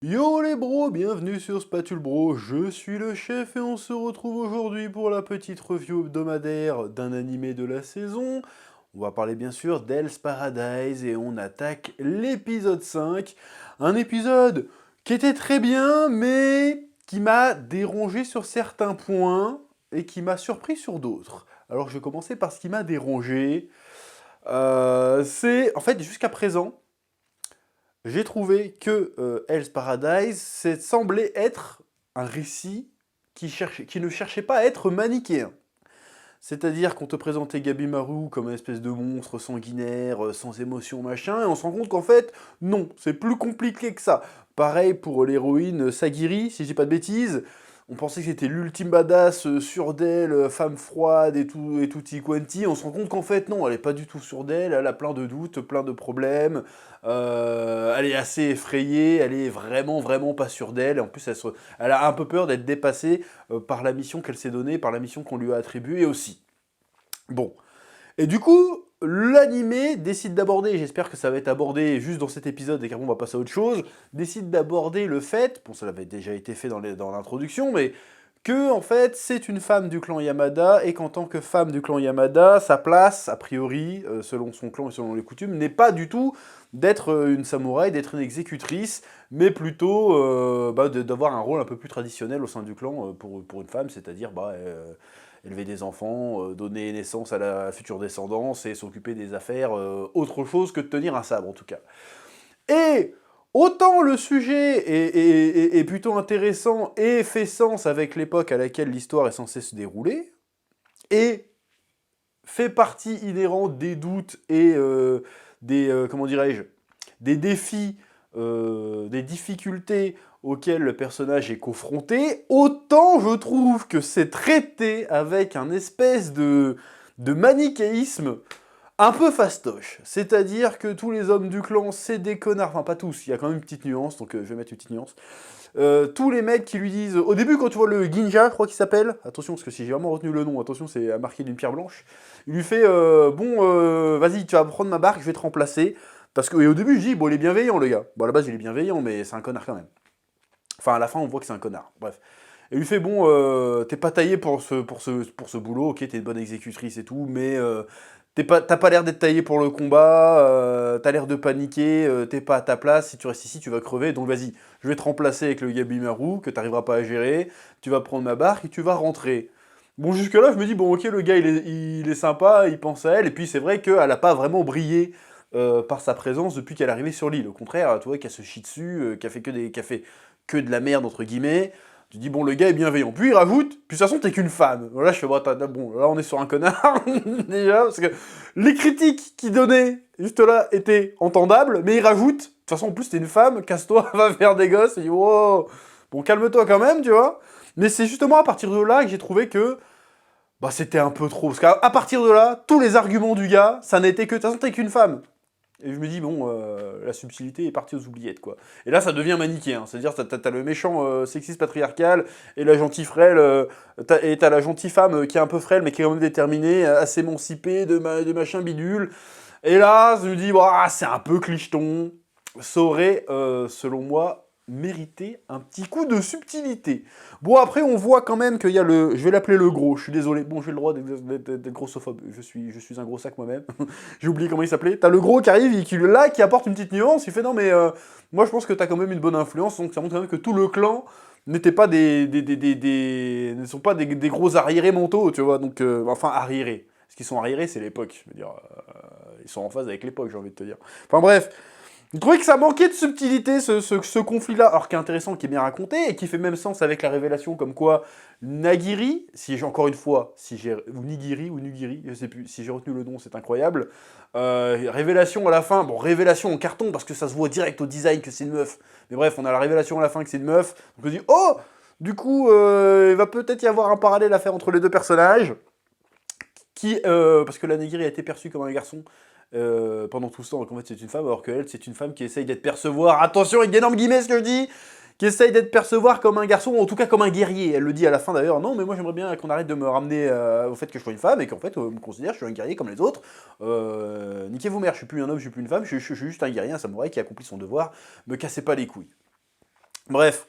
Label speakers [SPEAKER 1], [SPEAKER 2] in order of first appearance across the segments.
[SPEAKER 1] Yo les bros, bienvenue sur Spatule Bro, je suis le chef et on se retrouve aujourd'hui pour la petite review hebdomadaire d'un animé de la saison. On va parler bien sûr d'Hell's Paradise et on attaque l'épisode 5. Un épisode qui était très bien mais qui m'a dérangé sur certains points et qui m'a surpris sur d'autres. Alors je vais commencer par ce qui m'a dérangé. C'est en fait jusqu'à présent, j'ai trouvé que Hell's Paradise semblait être un récit qui ne cherchait pas à être manichéen. C'est-à-dire qu'on te présentait Gabimaru comme une espèce de monstre sanguinaire, sans émotion, machin, et on se rend compte qu'en fait, non, c'est plus compliqué que ça. Pareil pour l'héroïne Sagiri, si je dis pas de bêtises. On pensait que c'était l'ultime badass sûre d'elle, femme froide et tutti quanti. On se rend compte qu'en fait, non, elle est pas du tout sûre d'elle, elle a plein de doutes, plein de problèmes. Elle est assez effrayée, elle est vraiment pas sûre d'elle. Et en plus, elle a un peu peur d'être dépassée par la mission qu'elle s'est donnée, par la mission qu'on lui a attribuée aussi. Bon. Et du coup, l'animé décide d'aborder, j'espère que ça va être abordé juste dans cet épisode et qu'après on va passer à autre chose, décide d'aborder le fait, bon ça avait déjà été fait dans l'introduction, mais que en fait c'est une femme du clan Yamada et qu'en tant que femme du clan Yamada, sa place, a priori, selon son clan et selon les coutumes, n'est pas du tout d'être une samouraï, d'être une exécutrice, mais plutôt d'avoir un rôle un peu plus traditionnel au sein du clan pour une femme, c'est-à-dire élever des enfants, donner naissance à la future descendance et s'occuper des affaires, autre chose que de tenir un sabre en tout cas. Et autant le sujet est plutôt intéressant et fait sens avec l'époque à laquelle l'histoire est censée se dérouler, et fait partie inhérente des doutes et comment dirais-je, des défis, des difficultés auxquelles le personnage est confronté, autant je trouve que c'est traité avec un espèce de manichéisme un peu fastoche. C'est-à-dire que tous les hommes du clan, c'est des connards. Enfin, pas tous, il y a quand même une petite nuance, donc je vais mettre une petite nuance. Tous les mecs qui lui disent... Au début, quand tu vois le Ginja, je crois qu'il s'appelle, attention, parce que si j'ai vraiment retenu le nom, attention, c'est marqué d'une pierre blanche, il lui fait vas-y, tu vas prendre ma barque, je vais te remplacer. Parce que, et au début, je dis, bon, il est bienveillant, le gars. Bon, à la base, il est bienveillant, mais c'est un connard quand même. Enfin, à la fin, on voit que c'est un connard. Bref. Et il lui fait, bon, t'es pas taillé pour ce boulot, ok, t'es une bonne exécutrice et tout, mais t'as pas l'air d'être taillé pour le combat, t'as l'air de paniquer, t'es pas à ta place, si tu restes ici, tu vas crever, donc vas-y, je vais te remplacer avec le Gabimaru, que t'arriveras pas à gérer, tu vas prendre ma barque et tu vas rentrer. Bon, jusque-là, je me dis, bon, ok, le gars, il est sympa, il pense à elle, et puis c'est vrai qu'elle a pas vraiment brillé par sa présence depuis qu'elle est arrivée sur l'île. Au contraire, tu vois, qu'elle se chie dessus, qu'elle fait que de la merde, entre guillemets. Tu dis, bon, le gars est bienveillant. Puis il rajoute, puis de toute façon, t'es qu'une femme. Là, je fais, bon, là, on est sur un connard, déjà, parce que les critiques qu'il donnait, juste là, étaient entendables, mais il rajoute, de toute façon, en plus, t'es une femme, casse-toi, va faire des gosses, et il dit, wow, bon, calme-toi quand même, tu vois. Mais c'est justement à partir de là que j'ai trouvé que, bah, c'était un peu trop. Parce qu'à partir de là, tous les arguments du gars, ça n'était que, de toute façon, t'es qu'une femme. Et je me dis, bon, la subtilité est partie aux oubliettes, quoi. Et là, ça devient manichéen. C'est-à-dire, t'as le méchant sexiste patriarcal et la gentille frêle, et t'as la gentille femme qui est un peu frêle, mais qui est quand même déterminée à s'émanciper de machin bidule. Et là, je me dis, bah, c'est un peu clicheton. Ça aurait, selon moi, mérité un petit coup de subtilité. Bon, après, on voit quand même qu'il y a le... Je vais l'appeler le gros, je suis désolé. Bon, j'ai le droit d'être grossophobe. Je suis un gros sac moi-même. J'ai oublié comment il s'appelait. T'as le gros qui arrive, qui apporte une petite nuance. Il fait, non, mais moi, je pense que t'as quand même une bonne influence. Donc, ça montre quand même que tout le clan n'était pas ne sont pas des gros arriérés mentaux, tu vois. Donc, enfin, arriérés. Ce qu'ils sont arriérés, c'est l'époque. Je veux dire, ils sont en phase avec l'époque, j'ai envie de te dire. Enfin, bref. Je trouvais que ça manquait de subtilité, ce conflit-là, alors qui est intéressant, qui est bien raconté, et qui fait même sens avec la révélation comme quoi Nagiri, si j'ai encore une fois, ou Nigiri, ou Nugiri, je sais plus, si j'ai retenu le nom, c'est incroyable, révélation à la fin, bon, révélation en carton, parce que ça se voit direct au design que c'est une meuf, mais bref, on a la révélation à la fin que c'est une meuf, donc on se dit, oh, du coup, il va peut-être y avoir un parallèle à faire entre les deux personnages, parce que la Nagiri a été perçue comme un garçon, pendant tout ce temps, donc en fait c'est une femme, alors qu'elle c'est une femme qui essaye d'être percevoir, attention avec d'énormes guillemets ce que je dis, qui essaye d'être percevoir comme un garçon, ou en tout cas comme un guerrier. Elle le dit à la fin d'ailleurs, non mais moi j'aimerais bien qu'on arrête de me ramener au fait que je sois une femme, et qu'en fait on me considère que je suis un guerrier comme les autres. Niquez vos mères, je suis plus un homme, je suis plus une femme, je suis juste un guerrier, un samouraï qui accomplit son devoir, me cassez pas les couilles. Bref,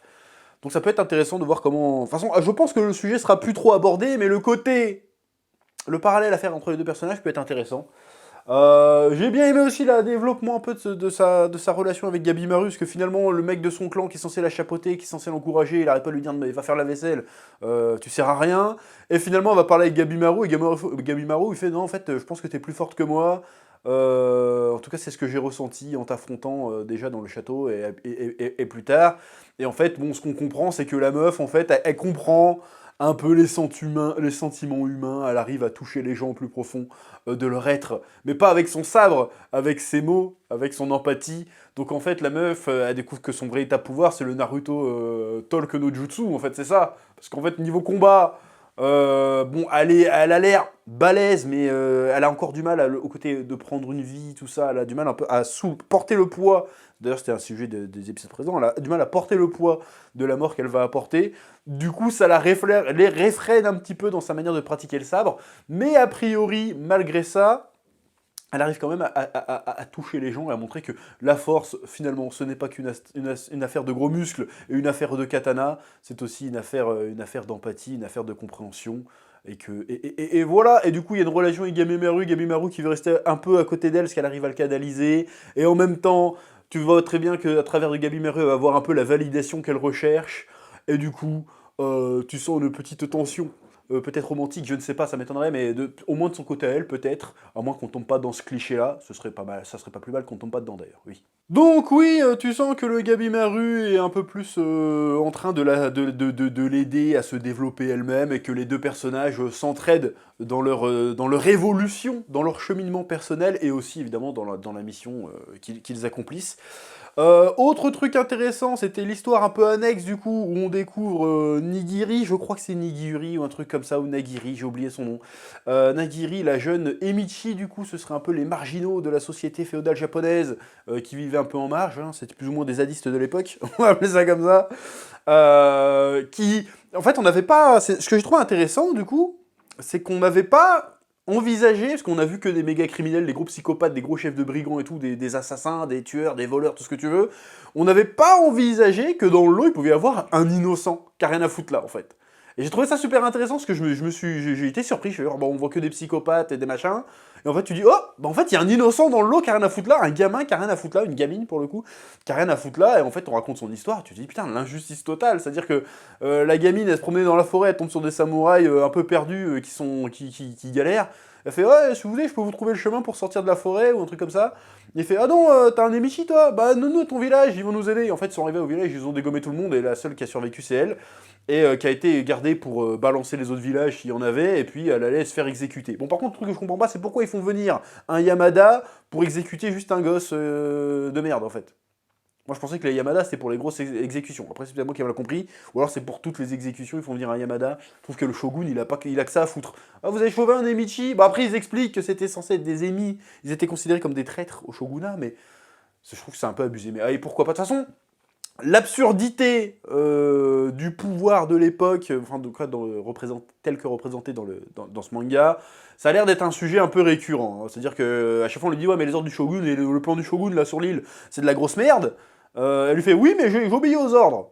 [SPEAKER 1] donc ça peut être intéressant de voir comment... De toute façon, je pense que le sujet sera plus trop abordé, mais le parallèle à faire entre les deux personnages peut être intéressant. J'ai bien aimé aussi le développement un peu de sa relation avec Gabi Maru, parce que finalement, le mec de son clan qui est censé la chapeauter, qui est censé l'encourager, il arrête pas de lui dire mais va faire la vaisselle, tu sers à rien. Et finalement, on va parler avec Gabi Maru, et Gabi Maru, il fait non, en fait, je pense que t'es plus forte que moi. En tout cas, c'est ce que j'ai ressenti en t'affrontant déjà dans le château et plus tard. Et en fait, bon, ce qu'on comprend, c'est que la meuf, en fait, elle comprend un peu les sentiments humains, elle arrive à toucher les gens au plus profond de leur être, mais pas avec son sabre, avec ses mots, avec son empathie. Donc en fait, la meuf, elle découvre que son véritable pouvoir, c'est le Naruto Tolk no Jutsu, en fait, c'est ça. Parce qu'en fait, niveau combat, bon, elle a l'air balèze, mais elle a encore du mal au côté de prendre une vie, tout ça. Elle a du mal un peu à porter le poids. D'ailleurs, c'était un sujet des épisodes présents. Elle a du mal à porter le poids de la mort qu'elle va apporter. Du coup, ça les réfrène un petit peu dans sa manière de pratiquer le sabre. Mais a priori, malgré ça, elle arrive quand même à toucher les gens et à montrer que la force, finalement, ce n'est pas une affaire de gros muscles et une affaire de katana, c'est aussi une affaire d'empathie, une affaire de compréhension. Et voilà, et du coup, il y a une relation avec Gabi Maru qui veut rester un peu à côté d'elle, parce qu'elle arrive à le canaliser, et en même temps, tu vois très bien qu'à travers de Gabi Maru, elle va avoir un peu la validation qu'elle recherche, et du coup, tu sens une petite tension peut-être romantique, je ne sais pas, ça m'étonnerait, mais au moins de son côté à elle, peut-être, à moins qu'on tombe pas dans ce cliché-là, ce serait pas mal, ça serait pas plus mal qu'on tombe pas dedans d'ailleurs, oui. Donc oui, tu sens que le Gabi Maru est un peu plus en train de l'aider à se développer elle-même, et que les deux personnages s'entraident dans leur évolution, dans leur cheminement personnel, et aussi évidemment dans la mission qu'ils accomplissent. Autre truc intéressant, c'était l'histoire un peu annexe du coup, où on découvre Nigiri, je crois que c'est Nigiri ou un truc comme ça, ou Nagiri, j'ai oublié son nom. Nagiri, la jeune Emichi, du coup, ce serait un peu les marginaux de la société féodale japonaise qui vivaient un peu en marge, hein, c'était plus ou moins des zadistes de l'époque, on va appeler ça comme ça. En fait, on n'avait pas... Ce que j'ai trouvé intéressant, du coup, c'est qu'on n'avait pas envisager, parce qu'on a vu que des méga criminels, des gros psychopathes, des gros chefs de brigands et tout, des assassins, des tueurs, des voleurs, tout ce que tu veux, on n'avait pas envisagé que dans le lot, il pouvait y avoir un innocent qui a rien à foutre là, en fait. Et j'ai trouvé ça super intéressant, parce que j'ai été surpris, je suis bon, on voit que des psychopathes et des machins, et en fait tu dis, oh, bah en fait il y a un innocent dans le lot qui a rien à foutre là, un gamin qui a rien à foutre là, une gamine pour le coup, qui a rien à foutre là, et en fait on raconte son histoire, et tu te dis, putain, l'injustice totale, c'est-à-dire que la gamine, elle se promenait dans la forêt, elle tombe sur des samouraïs un peu perdus, qui galèrent. Elle fait, ouais, si vous voulez, je peux vous trouver le chemin pour sortir de la forêt, ou un truc comme ça. Il fait, ah non, t'as un Emichi, toi? Bah non, non, ton village, ils vont nous aider. En fait, ils sont arrivés au village, ils ont dégommé tout le monde, et la seule qui a survécu, c'est elle, et qui a été gardée pour balancer les autres villages s'il y en avait, et puis elle allait se faire exécuter. Bon, par contre, le truc que je comprends pas, c'est pourquoi ils font venir un Yamada pour exécuter juste un gosse de merde, en fait. Moi, je pensais que les Yamada, c'était pour les grosses exécutions. Après, c'est peut-être moi qui ai mal compris. Ou alors, c'est pour toutes les exécutions, ils font venir un Yamada. Je trouve que le Shogun, il a que ça à foutre. Ah, vous avez chauvé un Emichi. Bah, après, ils expliquent que c'était censé être des émis. Ils étaient considérés comme des traîtres au Shogunat, mais je trouve que c'est un peu abusé. Mais allez, pourquoi pas? De toute façon, l'absurdité du pouvoir de l'époque, enfin, de quoi, tel que représenté dans ce manga, ça a l'air d'être un sujet un peu récurrent. C'est-à-dire qu'à chaque fois, on lui dit, ouais, mais les ordres du Shogun et le plan du Shogun, là, sur l'île, c'est de la grosse merde. Elle lui fait, oui, mais j'obéis aux ordres.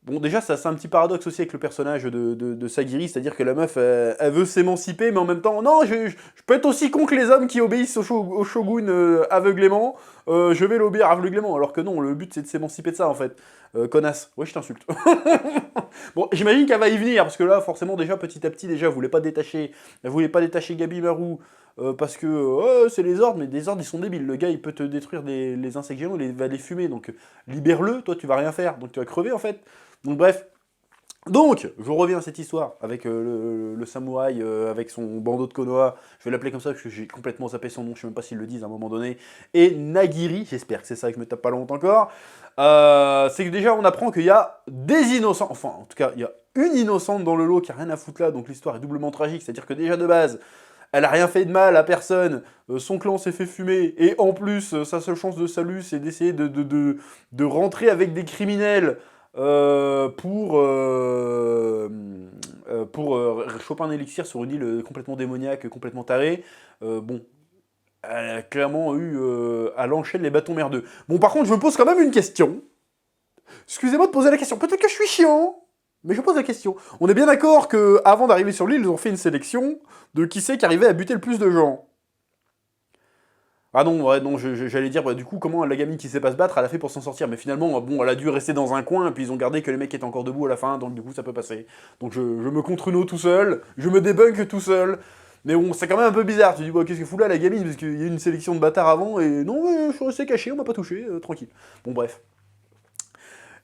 [SPEAKER 1] Bon, déjà, c'est un petit paradoxe aussi avec le personnage de Sagiri, c'est-à-dire que la meuf, elle veut s'émanciper, mais en même temps, non, je peux être aussi con que les hommes qui obéissent au shogun aveuglément, je vais l'obéir aveuglément, alors que non, le but c'est de s'émanciper de ça, en fait. Connasse. Ouais, je t'insulte. Bon, j'imagine qu'elle va y venir, parce que là, forcément, déjà, petit à petit, déjà, elle voulait pas détacher Gabi Maru, parce que c'est les ordres, mais des ordres, ils sont débiles. Le gars, il peut te détruire les insectes géants, il va les fumer, donc libère-le, toi, tu vas rien faire, donc tu vas crever, en fait. Donc bref. Donc, je reviens à cette histoire avec le samouraï, avec son bandeau de Konoha, je vais l'appeler comme ça parce que j'ai complètement zappé son nom, je sais même pas s'ils le disent à un moment donné, et Nagiri, j'espère que c'est ça, que je me tape pas longtemps encore, c'est que déjà on apprend qu'il y a des innocents, enfin en tout cas il y a une innocente dans le lot qui a rien à foutre là, donc l'histoire est doublement tragique, c'est-à-dire que déjà de base, elle a rien fait de mal à personne, son clan s'est fait fumer, et en plus, sa seule chance de salut, c'est d'essayer de rentrer avec des criminels pour choper un élixir sur une île complètement démoniaque, complètement tarée. Bon, elle a clairement eu à l'enchaîne les bâtons merdeux. Bon, par contre, je me pose quand même une question. Excusez-moi de poser la question. Peut-être que je suis chiant, mais je pose la question. On est bien d'accord que avant d'arriver sur l'île, ils ont fait une sélection de qui c'est qui arrivait à buter le plus de gens. Ah non, ouais, non, j'allais dire, bah, du coup, comment la gamine qui sait pas se battre, elle a fait pour s'en sortir. Mais finalement, bon, elle a dû rester dans un coin, et puis ils ont gardé que les mecs étaient encore debout à la fin, donc du coup, ça peut passer. Donc je me contre une eau tout seul, je me débunk tout seul. Mais bon, c'est quand même un peu bizarre. Tu dis, bah, qu'est-ce que fout là la gamine? Parce qu'il y a eu une sélection de bâtards avant, et non, je suis resté caché, on m'a pas touché, tranquille. Bon, bref.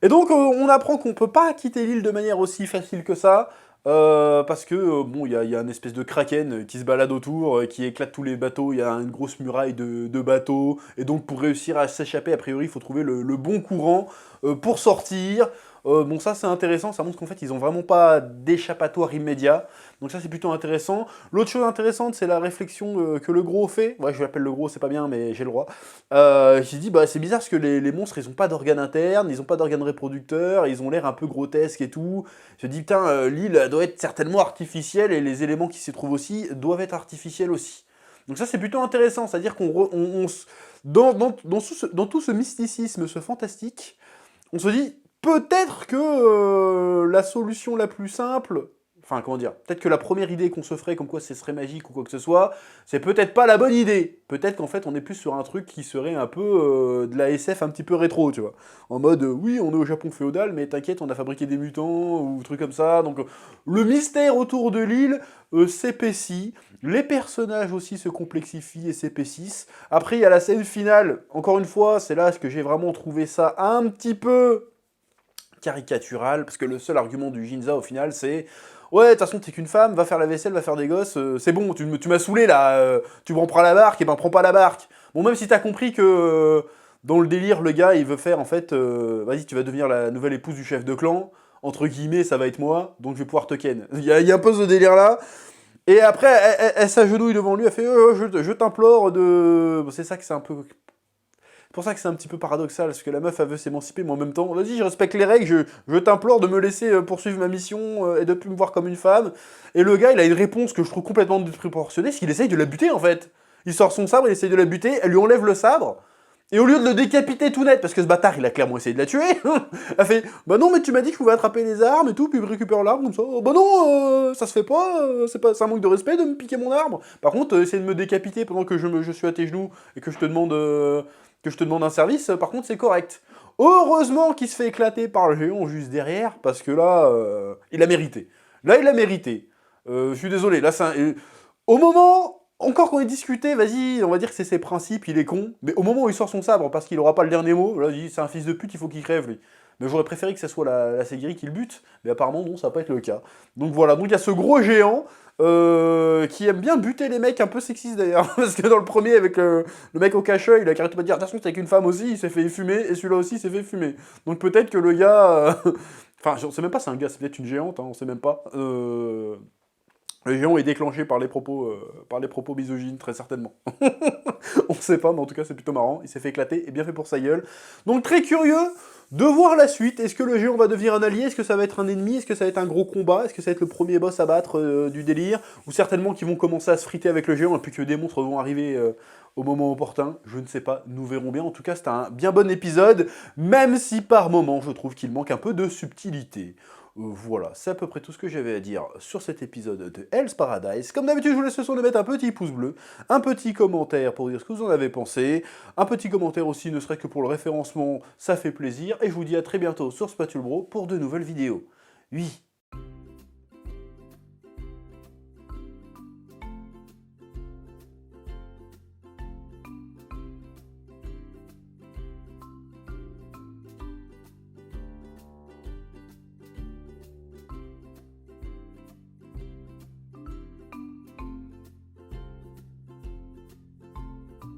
[SPEAKER 1] Et donc, on apprend qu'on peut pas quitter l'île de manière aussi facile que ça, parce que, bon, il y a une espèce de kraken qui se balade autour, qui éclate tous les bateaux, il y a une grosse muraille de bateaux, et donc pour réussir à s'échapper, a priori, il faut trouver le bon courant pour sortir. Bon, ça c'est intéressant, ça montre qu'en fait, ils ont vraiment pas d'échappatoire immédiat, donc ça c'est plutôt intéressant. L'autre chose intéressante, c'est la réflexion que le gros fait, ouais, je l'appelle le gros, c'est pas bien, mais j'ai le droit, qui dit, bah c'est bizarre parce que les monstres, ils ont pas d'organes internes, ils ont pas d'organes reproducteurs, ils ont l'air un peu grotesques et tout. Je dis, putain, l'île doit être certainement artificielle et les éléments qui s'y trouvent aussi doivent être artificiels aussi. Donc ça, c'est plutôt intéressant, c'est-à-dire dans tout ce mysticisme, ce fantastique, on se dit, peut-être que la solution la plus simple, enfin comment dire, peut-être que la première idée qu'on se ferait, comme quoi ce serait magique ou quoi que ce soit, c'est peut-être pas la bonne idée. Peut-être qu'en fait on est plus sur un truc qui serait un peu de la SF un petit peu rétro, tu vois. En mode, oui, on est au Japon féodal, mais t'inquiète, on a fabriqué des mutants ou trucs comme ça. Donc le mystère autour de l'île s'épaissit. Les personnages aussi se complexifient et s'épaississent. Après, il y a la scène finale. Encore une fois, c'est là que j'ai vraiment trouvé ça un petit peu caricatural, parce que le seul argument du Ginza au final c'est ouais, de toute façon t'es qu'une femme, va faire la vaisselle, va faire des gosses, c'est bon, tu m'as saoulé là, tu me prends la barque, et ben prends pas la barque. Bon, même si t'as compris que dans le délire, le gars il veut faire en fait, vas-y, tu vas devenir la nouvelle épouse du chef de clan, entre guillemets, ça va être moi, donc je vais pouvoir te ken. Il y a un peu ce délire là. Et après, elle s'agenouille devant lui, elle fait je t'implore de. Bon, c'est ça que c'est un peu. C'est pour ça que c'est un petit peu paradoxal, parce que la meuf, elle veut s'émanciper, mais en même temps, vas-y, je respecte les règles, je t'implore de me laisser poursuivre ma mission et de plus me voir comme une femme. Et le gars, il a une réponse que je trouve complètement déproportionnée, c'est qu'il essaye de la buter, en fait. Il sort son sabre, il essaye de la buter, elle lui enlève le sabre, et au lieu de le décapiter tout net, parce que ce bâtard, il a clairement essayé de la tuer, elle fait « Bah non, mais tu m'as dit que je pouvais attraper les armes et tout, puis récupérer l'arme comme ça. Bah non, ça se fait pas, c'est un manque de respect de me piquer mon arbre. Par contre, essayer de me décapiter pendant que je suis à tes genoux et que je te demande un service, par contre, c'est correct. » Heureusement qu'il se fait éclater par le géant juste derrière, parce que là, il a mérité. Là, il a mérité. Je suis désolé, là, au moment, encore qu'on ait discuté, vas-y, on va dire que c'est ses principes, il est con, mais au moment où il sort son sabre, parce qu'il aura pas le dernier mot, là, il dit, c'est un fils de pute, il faut qu'il crève, lui. Mais j'aurais préféré que ce soit la Segiri qui le bute, mais apparemment, non, ça va pas être le cas. Donc voilà, donc il y a ce gros géant, qui aime bien buter les mecs un peu sexistes d'ailleurs, parce que dans le premier, avec le mec au cache-œil, il a carrément pas dire, attention, c'est avec une femme aussi, il s'est fait fumer, et celui-là aussi s'est fait fumer. Donc peut-être que le gars... Enfin, je sais même pas, c'est un gars, c'est peut-être une géante, hein, on sait même pas. Le géant est déclenché par les propos misogynes, très certainement. On sait pas, mais en tout cas, c'est plutôt marrant. Il s'est fait éclater, et bien fait pour sa gueule. Donc, très curieux de voir la suite. Est-ce que le géant va devenir un allié? Est-ce que ça va être un ennemi? Est-ce que ça va être un gros combat? Est-ce que ça va être le premier boss à battre du délire? Ou certainement qu'ils vont commencer à se friter avec le géant, et puis que des monstres vont arriver au moment opportun? Je ne sais pas, nous verrons bien. En tout cas, c'est un bien bon épisode, même si par moments, je trouve qu'il manque un peu de subtilité. Voilà, c'est à peu près tout ce que j'avais à dire sur cet épisode de Hell's Paradise. Comme d'habitude, je vous laisse le soin de mettre un petit pouce bleu, un petit commentaire pour dire ce que vous en avez pensé, un petit commentaire aussi, ne serait-ce que pour le référencement, ça fait plaisir, et je vous dis à très bientôt sur Spatule Bro pour de nouvelles vidéos. Oui.